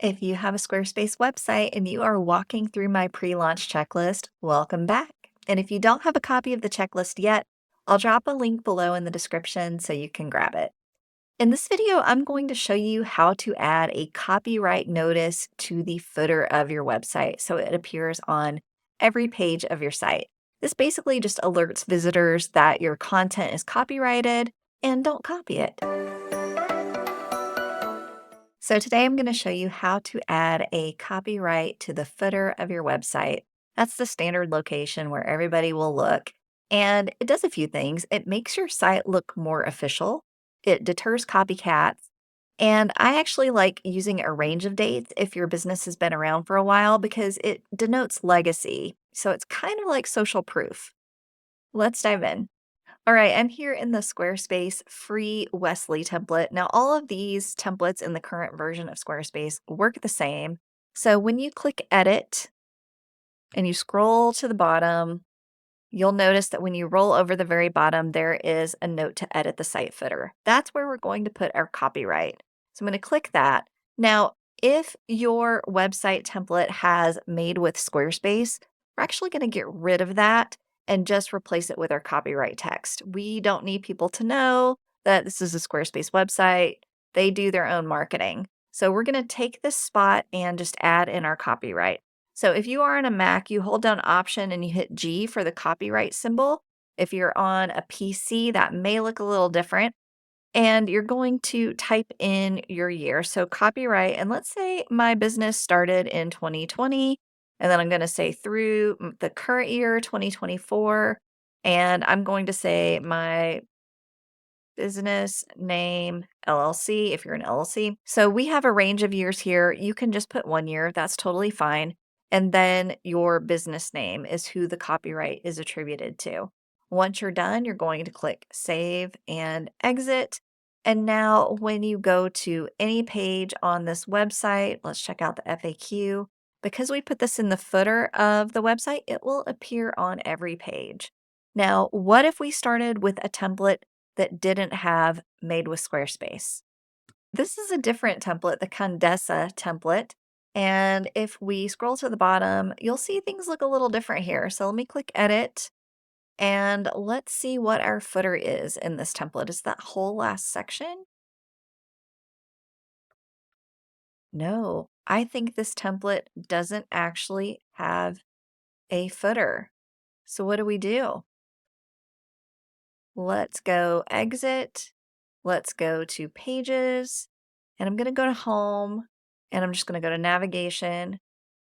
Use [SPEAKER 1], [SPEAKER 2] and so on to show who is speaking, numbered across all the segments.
[SPEAKER 1] If you have a Squarespace website and you are walking through my pre-launch checklist, welcome back. And if you don't have a copy of the checklist yet, I'll drop a link below in the description so you can grab it. In this video, I'm going to show you how to add a copyright notice to the footer of your website so it appears on every page of your site. This basically just alerts visitors that your content is copyrighted and don't copy it. So today I'm going to show you how to add a copyright to the footer of your website. That's the standard location where everybody will look. And it does a few things. It makes your site look more official. It deters copycats. And I actually like using a range of dates if your business has been around for a while because it denotes legacy. So it's kind of like social proof. Let's dive in. All right, I'm here in the Squarespace free Wesley template. Now, all of these templates in the current version of Squarespace work the same. So when you click Edit and you scroll to the bottom, you'll notice that when you roll over the very bottom, there is a note to edit the site footer. That's where we're going to put our copyright. So I'm going to click that. Now, if your website template has made with Squarespace, we're actually going to get rid of that and just replace it with our copyright text. We don't need people to know that this is a Squarespace website. They do their own marketing. So we're going to take this spot and just add in our copyright. So if you are on a Mac, you hold down Option and you hit G for the copyright symbol. If you're on a PC, that may look a little different. And you're going to type in your year. So copyright, and let's say my business started in 2020, and then I'm going to say through the current year, 2024, and I'm going to say my business name LLC if you're an LLC. So we have a range of years here. You can just put 1 year. That's totally fine. And then your business name is who the copyright is attributed to. Once you're done, you're going to click Save and Exit. And now when you go to any page on this website, let's check out the FAQ. Because we put this in the footer of the website, it will appear on every page. Now, what if we started with a template that didn't have Made with Squarespace? This is a different template, the Condesa template. And if we scroll to the bottom, you'll see things look a little different here. So let me click Edit and let's see what our footer is in this template. Is that whole last section? No, I think this template doesn't actually have a footer. So what do we do? Let's go Exit. Let's go to Pages, and I'm going to go to Home, and I'm just going to go to Navigation.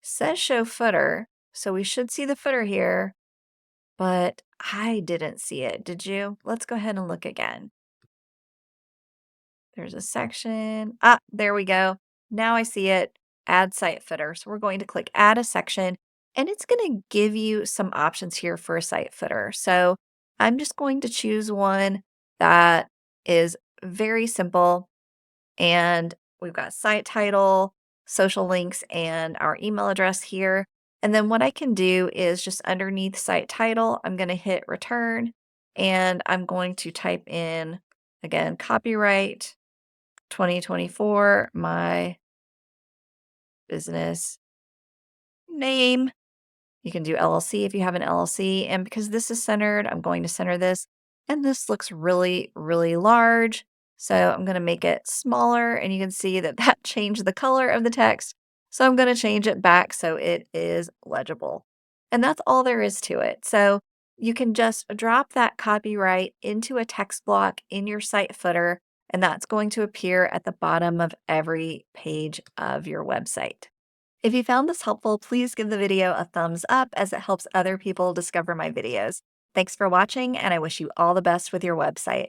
[SPEAKER 1] Says Show Footer, so we should see the footer here, but I didn't see it. Did you? Let's go ahead and look again. There's a section. Ah, there we go. Now I see it. Add site footer. So we're going to click Add a section, and it's going to give you some options here for a site footer. So I'm just going to choose one that is very simple. And we've got site title, social links, and our email address here. And then what I can do is just underneath site title, I'm going to hit return and I'm going to type in, again, copyright 2024, my business name. You can do LLC if you have an LLC. And because this is centered, I'm going to center this. And this looks really, really large. So I'm going to make it smaller. And you can see that that changed the color of the text. So I'm going to change it back so it is legible. And that's all there is to it. So you can just drop that copyright into a text block in your site footer. And that's going to appear at the bottom of every page of your website. If you found this helpful, please give the video a thumbs up as it helps other people discover my videos. Thanks for watching, and I wish you all the best with your website.